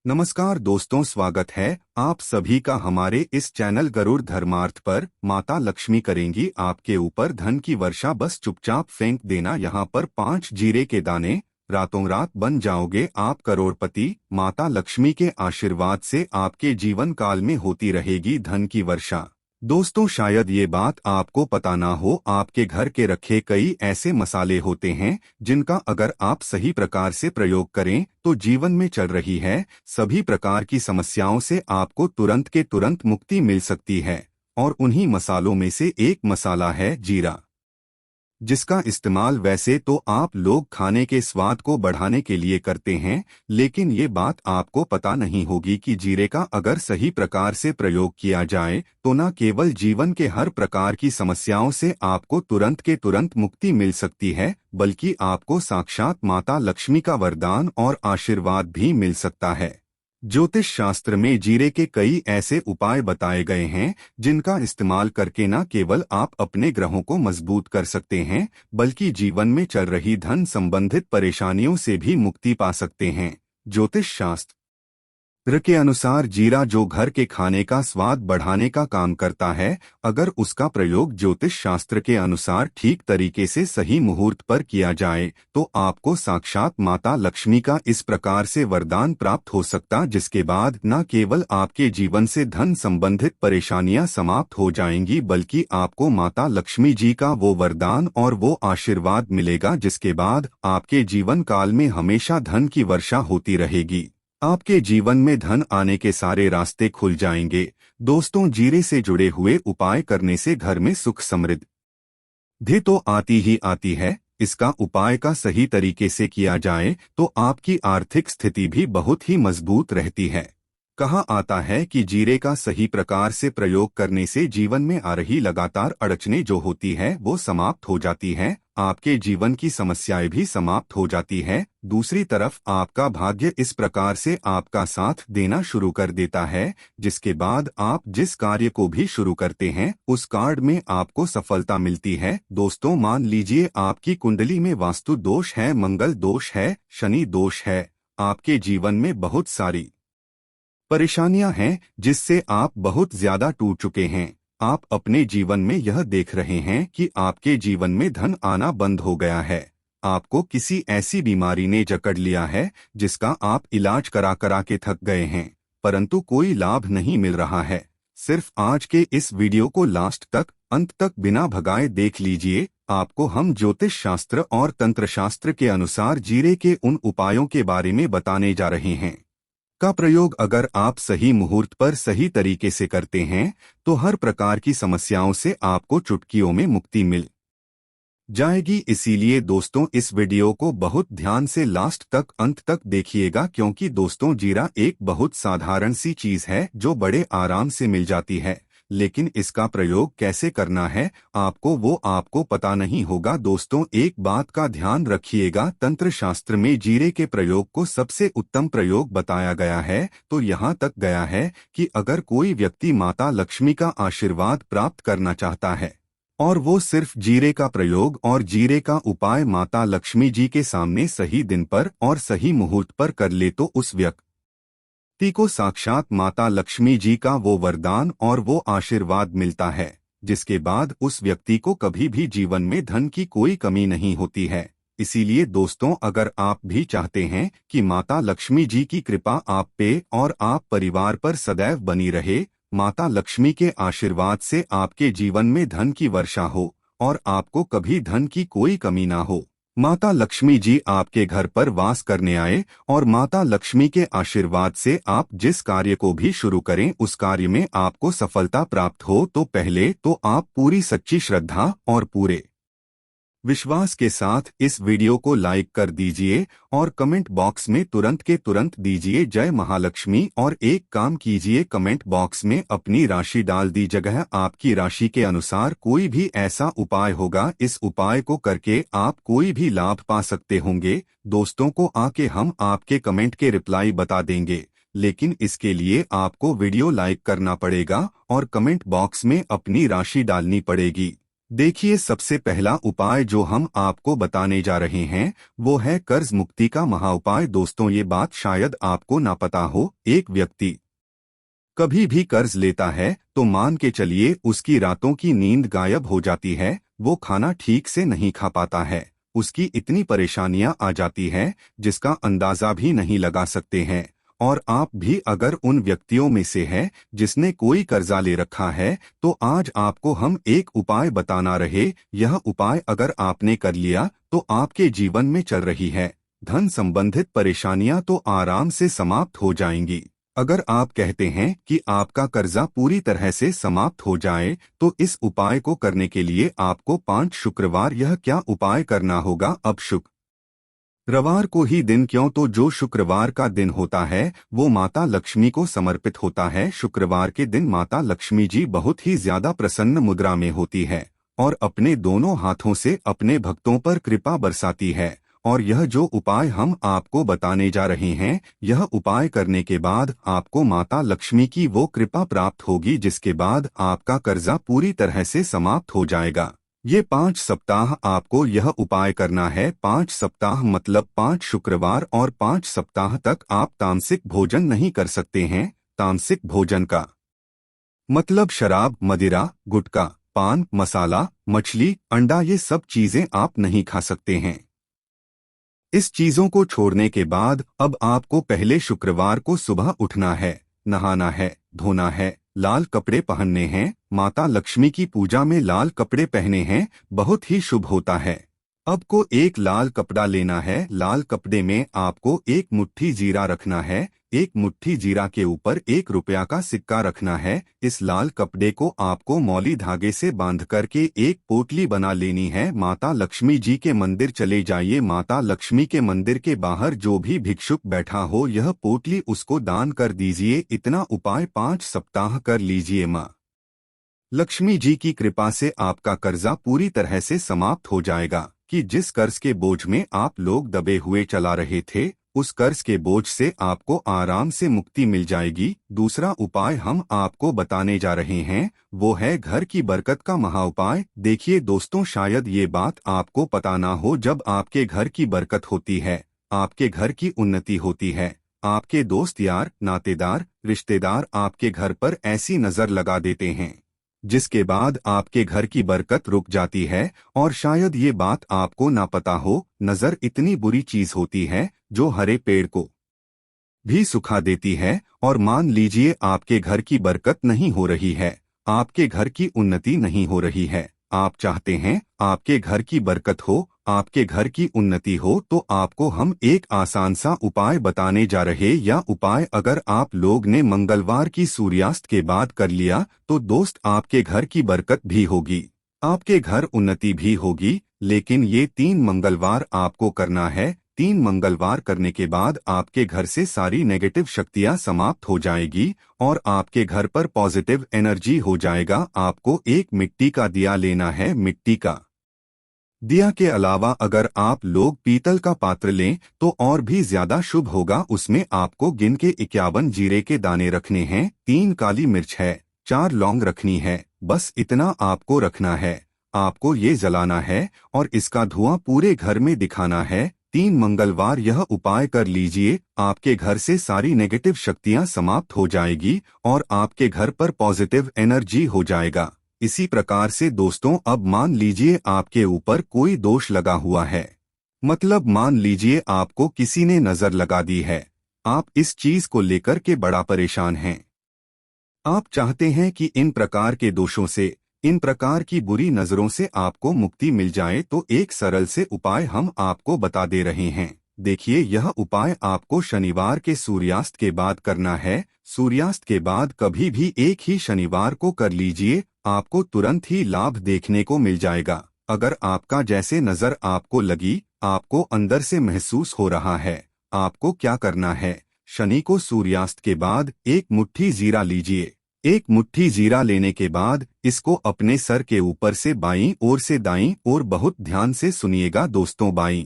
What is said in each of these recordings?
नमस्कार दोस्तों, स्वागत है आप सभी का हमारे इस चैनल गरुड़ धर्मार्थ पर। माता लक्ष्मी करेंगी आपके ऊपर धन की वर्षा, बस चुपचाप फेंक देना यहाँ पर 5 जीरे के दाने। रातों रात बन जाओगे आप करोड़पति। माता लक्ष्मी के आशीर्वाद से आपके जीवन काल में होती रहेगी धन की वर्षा। दोस्तों, शायद ये बात आपको पता ना हो, आपके घर के रखे कई ऐसे मसाले होते हैं जिनका अगर आप सही प्रकार से प्रयोग करें तो जीवन में चल रही है सभी प्रकार की समस्याओं से आपको तुरंत के तुरंत मुक्ति मिल सकती है। और उन्हीं मसालों में से एक मसाला है जीरा, जिसका इस्तेमाल वैसे तो आप लोग खाने के स्वाद को बढ़ाने के लिए करते हैं, लेकिन ये बात आपको पता नहीं होगी कि जीरे का अगर सही प्रकार से प्रयोग किया जाए तो न केवल जीवन के हर प्रकार की समस्याओं से आपको तुरंत के तुरंत मुक्ति मिल सकती है, बल्कि आपको साक्षात माता लक्ष्मी का वरदान और आशीर्वाद भी मिल सकता है। ज्योतिष शास्त्र में जीरे के कई ऐसे उपाय बताए गए हैं जिनका इस्तेमाल करके न केवल आप अपने ग्रहों को मजबूत कर सकते हैं, बल्कि जीवन में चल रही धन संबंधित परेशानियों से भी मुक्ति पा सकते हैं। ज्योतिष शास्त्र के अनुसार जीरा जो घर के खाने का स्वाद बढ़ाने का काम करता है, अगर उसका प्रयोग ज्योतिष शास्त्र के अनुसार ठीक तरीके से सही मुहूर्त पर किया जाए तो आपको साक्षात माता लक्ष्मी का इस प्रकार से वरदान प्राप्त हो सकता, जिसके बाद न केवल आपके जीवन से धन संबंधित परेशानियां समाप्त हो जाएंगी, बल्कि आपको माता लक्ष्मी जी का वो वरदान और वो आशीर्वाद मिलेगा जिसके बाद आपके जीवन काल में हमेशा धन की वर्षा होती रहेगी। आपके जीवन में धन आने के सारे रास्ते खुल जाएंगे। दोस्तों, जीरे से जुड़े हुए उपाय करने से घर में सुख समृद्धि तो आती ही आती है, इसका उपाय का सही तरीके से किया जाए तो आपकी आर्थिक स्थिति भी बहुत ही मजबूत रहती है। कहा आता है कि जीरे का सही प्रकार से प्रयोग करने से जीवन में आ रही लगातार अड़चनें जो होती है वो समाप्त हो जाती है, आपके जीवन की समस्याएं भी समाप्त हो जाती है। दूसरी तरफ आपका भाग्य इस प्रकार से आपका साथ देना शुरू कर देता है, जिसके बाद आप जिस कार्य को भी शुरू करते हैं उस कार्य में आपको सफलता मिलती है। दोस्तों, मान लीजिए आपकी कुंडली में वास्तु दोष है, मंगल दोष है, शनि दोष है, आपके जीवन में बहुत सारी परेशानियां हैं जिससे आप बहुत ज्यादा टूट चुके हैं। आप अपने जीवन में यह देख रहे हैं कि आपके जीवन में धन आना बंद हो गया है, आपको किसी ऐसी बीमारी ने जकड़ लिया है जिसका आप इलाज करा करा के थक गए हैं, परंतु कोई लाभ नहीं मिल रहा है। सिर्फ आज के इस वीडियो को लास्ट तक, अंत तक बिना भगाए देख लीजिए। आपको हम ज्योतिष शास्त्र और तंत्र शास्त्र के अनुसार जीरे के उन उपायों के बारे में बताने जा रहे हैं का प्रयोग अगर आप सही मुहूर्त पर सही तरीके से करते हैं तो हर प्रकार की समस्याओं से आपको चुटकियों में मुक्ति मिल जाएगी। इसीलिए दोस्तों, इस वीडियो को बहुत ध्यान से लास्ट तक, अंत तक देखिएगा, क्योंकि दोस्तों जीरा एक बहुत साधारण सी चीज है जो बड़े आराम से मिल जाती है, लेकिन इसका प्रयोग कैसे करना है आपको पता नहीं होगा। दोस्तों, एक बात का ध्यान रखिएगा, तंत्र शास्त्र में जीरे के प्रयोग को सबसे उत्तम प्रयोग बताया गया है, तो यहाँ तक गया है कि अगर कोई व्यक्ति माता लक्ष्मी का आशीर्वाद प्राप्त करना चाहता है और वो सिर्फ जीरे का प्रयोग और जीरे का उपाय माता लक्ष्मी जी के सामने सही दिन पर और सही मुहूर्त पर कर ले तो उस व्यक्ति को साक्षात माता लक्ष्मी जी का वो वरदान और वो आशीर्वाद मिलता है, जिसके बाद उस व्यक्ति को कभी भी जीवन में धन की कोई कमी नहीं होती है। इसीलिए दोस्तों, अगर आप भी चाहते हैं कि माता लक्ष्मी जी की कृपा आप पे और आप परिवार पर सदैव बनी रहे, माता लक्ष्मी के आशीर्वाद से आपके जीवन में धन की वर्षा हो और आपको कभी धन की कोई कमी ना हो, माता लक्ष्मी जी आपके घर पर वास करने आए और माता लक्ष्मी के आशीर्वाद से आप जिस कार्य को भी शुरू करें उस कार्य में आपको सफलता प्राप्त हो, तो पहले तो आप पूरी सच्ची श्रद्धा और पूरे विश्वास के साथ इस वीडियो को लाइक कर दीजिए और कमेंट बॉक्स में तुरंत के तुरंत दीजिए जय महालक्ष्मी। और एक काम कीजिए, कमेंट बॉक्स में अपनी राशि डाल दी, जगह आपकी राशि के अनुसार कोई भी ऐसा उपाय होगा, इस उपाय को करके आप कोई भी लाभ पा सकते होंगे। दोस्तों को आके हम आपके कमेंट के रिप्लाई बता देंगे, लेकिन इसके लिए आपको वीडियो लाइक करना पड़ेगा और कमेंट बॉक्स में अपनी राशि डालनी पड़ेगी। देखिए, सबसे पहला उपाय जो हम आपको बताने जा रहे हैं वो है कर्ज मुक्ति का महाउपाय। दोस्तों, ये बात शायद आपको ना पता हो, एक व्यक्ति कभी भी कर्ज लेता है तो मान के चलिए उसकी रातों की नींद गायब हो जाती है, वो खाना ठीक से नहीं खा पाता है, उसकी इतनी परेशानियां आ जाती हैं जिसका अंदाजा भी नहीं लगा सकते हैं। और आप भी अगर उन व्यक्तियों में से हैं जिसने कोई कर्जा ले रखा है, तो आज आपको हम एक उपाय बताना रहे। यह उपाय अगर आपने कर लिया तो आपके जीवन में चल रही है धन संबंधित परेशानियां तो आराम से समाप्त हो जाएंगी। अगर आप कहते हैं कि आपका कर्जा पूरी तरह से समाप्त हो जाए, तो इस उपाय को करने के लिए आपको 5 शुक्रवार यह क्या उपाय करना होगा। अब शुक्रवार को ही दिन क्यों, तो जो शुक्रवार का दिन होता है वो माता लक्ष्मी को समर्पित होता है। शुक्रवार के दिन माता लक्ष्मी जी बहुत ही ज्यादा प्रसन्न मुद्रा में होती है और अपने दोनों हाथों से अपने भक्तों पर कृपा बरसाती है। और यह जो उपाय हम आपको बताने जा रहे हैं, यह उपाय करने के बाद आपको माता लक्ष्मी की वो कृपा प्राप्त होगी जिसके बाद आपका कर्जा पूरी तरह से समाप्त हो जाएगा। ये 5 सप्ताह आपको यह उपाय करना है। 5 सप्ताह मतलब 5 शुक्रवार और 5 सप्ताह तक आप तामसिक भोजन नहीं कर सकते हैं। तामसिक भोजन का मतलब शराब, मदिरा, गुटखा, पान मसाला, मछली, अंडा, ये सब चीजें आप नहीं खा सकते हैं। इस चीजों को छोड़ने के बाद अब आपको पहले शुक्रवार को सुबह उठना है, नहाना है, धोना है, लाल कपड़े पहनने हैं, माता लक्ष्मी की पूजा में लाल कपड़े पहने हैं, बहुत ही शुभ होता है। आपको एक लाल कपड़ा लेना है, लाल कपड़े में आपको एक मुट्ठी जीरा रखना है, एक मुट्ठी जीरा के ऊपर 1 रुपया का सिक्का रखना है। इस लाल कपड़े को आपको मौली धागे से बांध करके एक पोटली बना लेनी है। माता लक्ष्मी जी के मंदिर चले जाइए, माता लक्ष्मी के मंदिर के बाहर जो भी भिक्षुक बैठा हो यह पोटली उसको दान कर दीजिए। इतना उपाय 5 सप्ताह कर लीजिए। माँ लक्ष्मी जी की कृपा से आपका कर्जा पूरी तरह से समाप्त हो जाएगा कि जिस कर्ज के बोझ में आप लोग दबे हुए चला रहे थे, उस कर्ज के बोझ से आपको आराम से मुक्ति मिल जाएगी। दूसरा उपाय हम आपको बताने जा रहे हैं वो है घर की बरकत का महाउपाय। देखिए दोस्तों, शायद ये बात आपको पता ना हो, जब आपके घर की बरकत होती है, आपके घर की उन्नति होती है, आपके दोस्त यार नातेदार रिश्तेदार आपके घर पर ऐसी नजर लगा देते हैं जिसके बाद आपके घर की बरकत रुक जाती है। और शायद ये बात आपको ना पता हो, नजर इतनी बुरी चीज होती है जो हरे पेड़ को भी सुखा देती है। और मान लीजिए आपके घर की बरकत नहीं हो रही है, आपके घर की उन्नति नहीं हो रही है, आप चाहते हैं आपके घर की बरकत हो, आपके घर की उन्नति हो, तो आपको हम एक आसान सा उपाय बताने जा रहे। या उपाय अगर आप लोग ने मंगलवार की सूर्यास्त के बाद कर लिया तो दोस्त आपके घर की बरकत भी होगी, आपके घर उन्नति भी होगी। लेकिन ये 3 मंगलवार आपको करना है। 3 मंगलवार करने के बाद आपके घर से सारी नेगेटिव शक्तियां समाप्त हो जाएगी और आपके घर पर पॉजिटिव एनर्जी हो जाएगा। आपको एक मिट्टी का दिया लेना है। मिट्टी का दिया के अलावा अगर आप लोग पीतल का पात्र लें तो और भी ज्यादा शुभ होगा। उसमें आपको गिन के 51 जीरे के दाने रखने हैं, 3 काली मिर्च है, 4 लौंग रखनी है। बस इतना आपको रखना है, आपको ये जलाना है और इसका धुआं पूरे घर में दिखाना है। 3 मंगलवार यह उपाय कर लीजिए, आपके घर से सारी नेगेटिव शक्तियां समाप्त हो जाएगी और आपके घर पर पॉजिटिव एनर्जी हो जाएगा। इसी प्रकार से दोस्तों, अब मान लीजिए आपके ऊपर कोई दोष लगा हुआ है, मतलब मान लीजिए आपको किसी ने नजर लगा दी है, आप इस चीज को लेकर के बड़ा परेशान हैं, आप चाहते हैं कि इन प्रकार के दोषों से, इन प्रकार की बुरी नजरों से आपको मुक्ति मिल जाए, तो एक सरल से उपाय हम आपको बता दे रहे हैं। देखिए, यह उपाय आपको शनिवार के सूर्यास्त के बाद करना है। सूर्यास्त के बाद कभी भी एक ही शनिवार को कर लीजिए, आपको तुरंत ही लाभ देखने को मिल जाएगा। अगर आपका जैसे नजर आपको लगी, आपको अंदर से महसूस हो रहा है, आपको क्या करना है, शनि को सूर्यास्त के बाद 1 मुट्ठी जीरा लीजिए। 1 मुट्ठी जीरा लेने के बाद इसको अपने सर के ऊपर से बाईं ओर से दाईं ओर, बहुत ध्यान से सुनिएगा दोस्तों, बाईं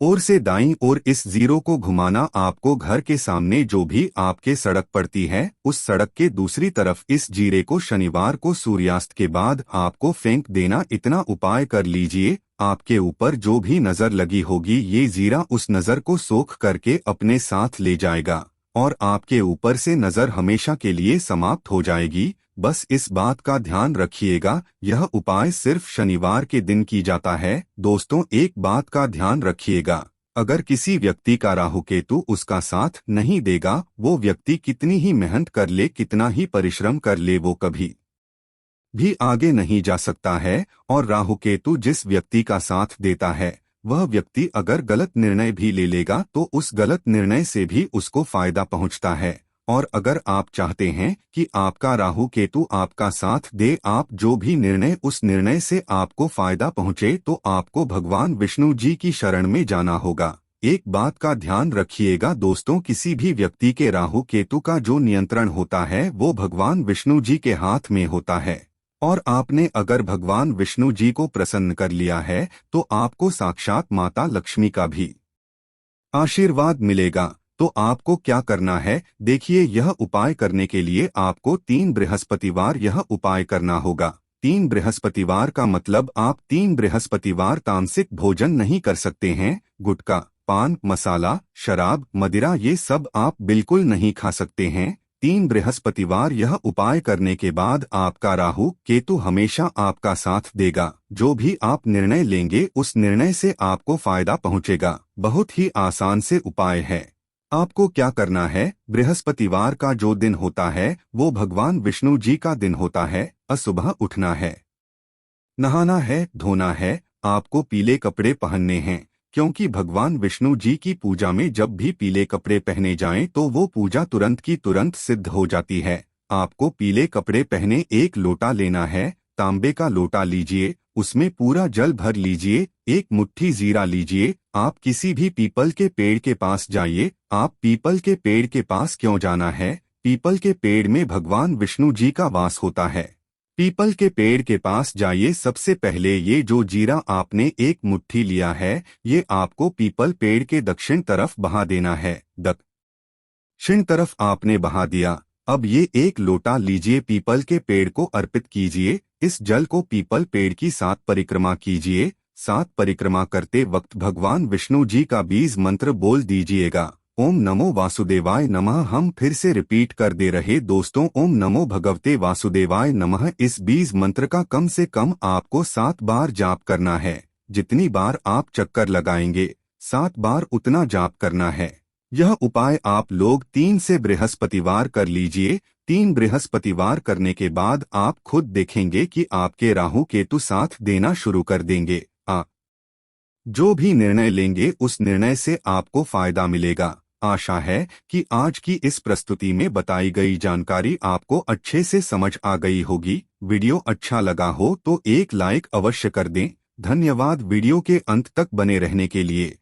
ओर से दाईं ओर इस जीरो को घुमाना। आपको घर के सामने जो भी आपके सड़क पड़ती है उस सड़क के दूसरी तरफ इस जीरे को शनिवार को सूर्यास्त के बाद आपको फेंक देना। इतना उपाय कर लीजिए, आपके ऊपर जो भी नजर लगी होगी ये जीरा उस नजर को सोख करके अपने साथ ले जाएगा और आपके ऊपर से नजर हमेशा के लिए समाप्त हो जाएगी। बस इस बात का ध्यान रखिएगा, यह उपाय सिर्फ शनिवार के दिन की जाता है। दोस्तों, एक बात का ध्यान रखिएगा, अगर किसी व्यक्ति का राहु केतु उसका साथ नहीं देगा, वो व्यक्ति कितनी ही मेहनत कर ले, कितना ही परिश्रम कर ले, वो कभी भी आगे नहीं जा सकता है। और राहु केतु जिस व्यक्ति का साथ देता है वह व्यक्ति अगर गलत निर्णय भी ले लेगा तो उस गलत निर्णय से भी उसको फायदा पहुंचता है। और अगर आप चाहते हैं कि आपका राहु केतु आपका साथ दे, आप जो भी निर्णय उस निर्णय से आपको फायदा पहुंचे, तो आपको भगवान विष्णु जी की शरण में जाना होगा। एक बात का ध्यान रखिएगा दोस्तों, किसी भी व्यक्ति के राहु केतु का जो नियंत्रण होता है वो भगवान विष्णु जी के हाथ में होता है। और आपने अगर भगवान विष्णु जी को प्रसन्न कर लिया है तो आपको साक्षात माता लक्ष्मी का भी आशीर्वाद मिलेगा। तो आपको क्या करना है, देखिए, यह उपाय करने के लिए आपको 3 बृहस्पतिवार यह उपाय करना होगा। 3 बृहस्पतिवार का मतलब आप 3 बृहस्पतिवार तामसिक भोजन नहीं कर सकते हैं। गुटखा, पान मसाला, शराब, मदिरा ये सब आप बिल्कुल नहीं खा सकते हैं। 3 बृहस्पतिवार यह उपाय करने के बाद आपका राहु केतु हमेशा आपका साथ देगा। जो भी आप निर्णय लेंगे उस निर्णय से आपको फायदा पहुंचेगा। बहुत ही आसान से उपाय है। आपको क्या करना है, बृहस्पतिवार का जो दिन होता है वो भगवान विष्णु जी का दिन होता है। सुबह उठना है, नहाना है, धोना है, आपको पीले कपड़े पहनने हैं, क्योंकि भगवान विष्णु जी की पूजा में जब भी पीले कपड़े पहने जाएं तो वो पूजा तुरंत की तुरंत सिद्ध हो जाती है। आपको पीले कपड़े पहने एक लोटा लेना है, तांबे का लोटा लीजिए, उसमें पूरा जल भर लीजिए, एक मुट्ठी जीरा लीजिए। आप किसी भी पीपल के पेड़ के पास जाइए। आप पीपल के पेड़ के पास क्यों जाना है, पीपल के पेड़ में भगवान विष्णु जी का वास होता है। पीपल के पेड़ के पास जाइए। सबसे पहले ये जो जीरा आपने एक मुट्ठी लिया है ये आपको पीपल पेड़ के दक्षिण तरफ बहा देना है। दक्षिण तरफ आपने बहा दिया। अब ये एक लोटा लीजिए, पीपल के पेड़ को अर्पित कीजिए। इस जल को पीपल पेड़ की 7 परिक्रमा कीजिए। 7 परिक्रमा करते वक्त भगवान विष्णु जी का बीज मंत्र बोल दीजिएगा, ओम नमो वासुदेवाय नमः। हम फिर से रिपीट कर दे रहे दोस्तों, ओम नमो भगवते वासुदेवाय नमः। इस बीज मंत्र का कम से कम आपको 7 बार जाप करना है। जितनी बार आप चक्कर लगाएंगे 7 बार उतना जाप करना है। यह उपाय आप लोग 3 से बृहस्पतिवार कर लीजिए। 3 बृहस्पतिवार करने के बाद आप खुद देखेंगे कि आपके राहु केतु साथ देना शुरू कर देंगे। आप जो भी निर्णय लेंगे उस निर्णय से आपको फायदा मिलेगा। आशा है कि आज की इस प्रस्तुति में बताई गई जानकारी आपको अच्छे से समझ आ गई होगी। वीडियो अच्छा लगा हो तो एक लाइक अवश्य कर दें। धन्यवाद वीडियो के अंत तक बने रहने के लिए।